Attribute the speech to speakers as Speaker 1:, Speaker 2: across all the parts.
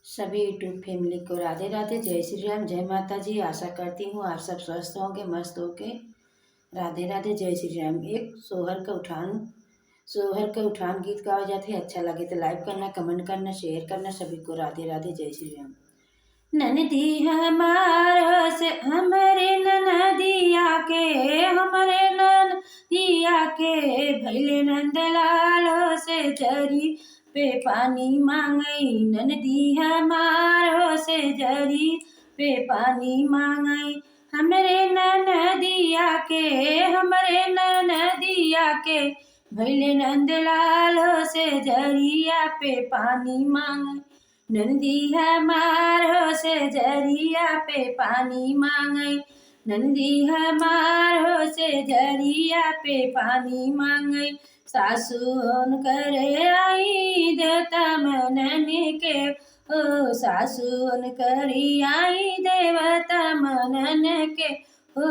Speaker 1: सभी YouTube family को राधे राधे, जय श्री राम, जय माता जी। आशा करती हूँ आप सब स्वस्थ होंगे, मस्त होंगे। राधे राधे, जय श्री राम। एक सोहर के उठान गीत गाए जाते हैं। अच्छा लगे तो लाइक करना, कमेंट करना, शेयर करना। सभी को राधे राधे, जय श्री राम। ननदी हमारो से हमरे ननदिया के, हमरे ननदिया के भैले नंदलालो से जरी पे पानी मांगई। ननदी हमारो से जरी पे पानी मांगई। हमरे ननदिया के, हमरे ननदिया के भैले नंदलालो से जरिया पे पानी मांगई। नंदी हमारो से जरिया पे पानी मांगई। नंदी हमारो से जरिया पे पानी मांगई। सासुन करे आई देवता मनने के, ओ सासुन करी आई देवता मनन के, ओ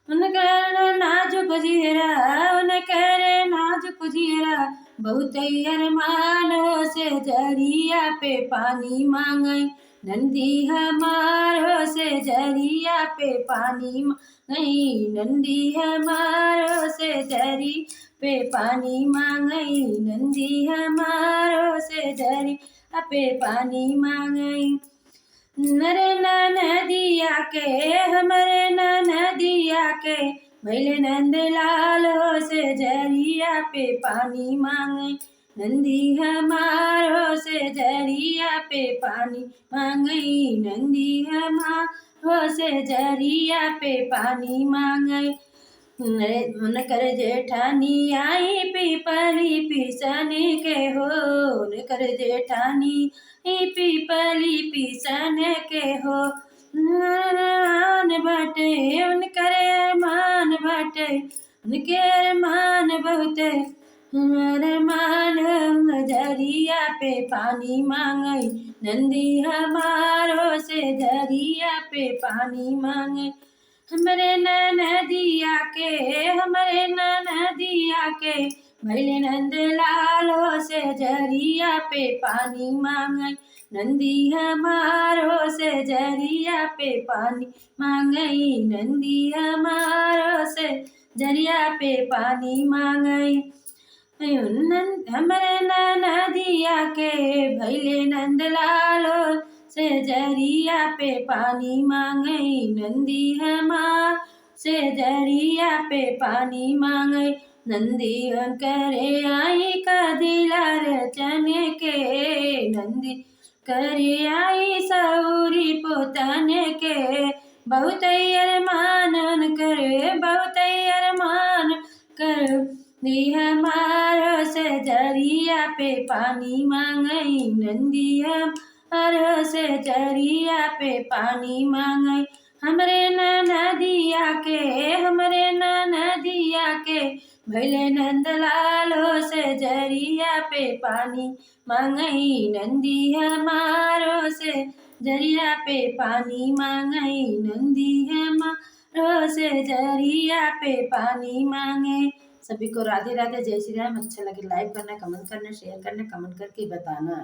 Speaker 1: उनकर नाजुक जियरा, उनकर नाजुक जियरा बहुत अरमानो से जरिया पे पानी मांगई। नंदी हमारो से जरिया पे पानी मांगई। नंदी हमारो से जरी पे पानी मांगई। नंदी हमारो से जरिया पे पानी मांगई। नरे ननदिया के, हमरे ननदिया के भैले नंदलालो से जरिया पे पानी मांगई। नंदी हमारो से जरिया पे पानी मांगई। नंदी हमारो से जरिया पे पानी मांगई। उनकर जेठानी आई पीपली पीसन के, हो उनकर जेठानी पीपली पीसन के, हो मान बटे उनकर मान बटे, उनके मान बहुते हमारे मान जरिया पे पानी मांगई। नंदी हमारो से जरिया पे पानी मांगई। हमरे ननदिया के, हमरे ननदिया के भैले नंदलालो से जरिया पे पानी मांगई। नंदी हमारो से जरिया पे पानी मांगई। नंदी हमारो से जरिया पे पानी मांगई। हमरे ननदिया के भैले नंदलालो से जरिया पे पानी मांगई। नंदी हमार से जरिया पे पानी मांगई। नंदी करे आई कदिला रचन के, नंदी करे आई सौरी पोतन के बहुत अरमान करे, बहुत अरमान कर दी हमारो से जरिया पे पानी मांगई। नंदी हमारो से जरिया पे पानी मांगई। हमरे ननदिया के, हमरे ननदिया के भैले नंदलालो से जरिया पे पानी मांगई। नंदी हमारो से जरिया पे पानी मांगई। नंदी हमारो से जरिया पे पानी मांगे। सभी को राधे राधे, जय श्री राम। अच्छा लगे लाइक करना, कमेंट करना, शेयर करना, कमेंट करके बताना।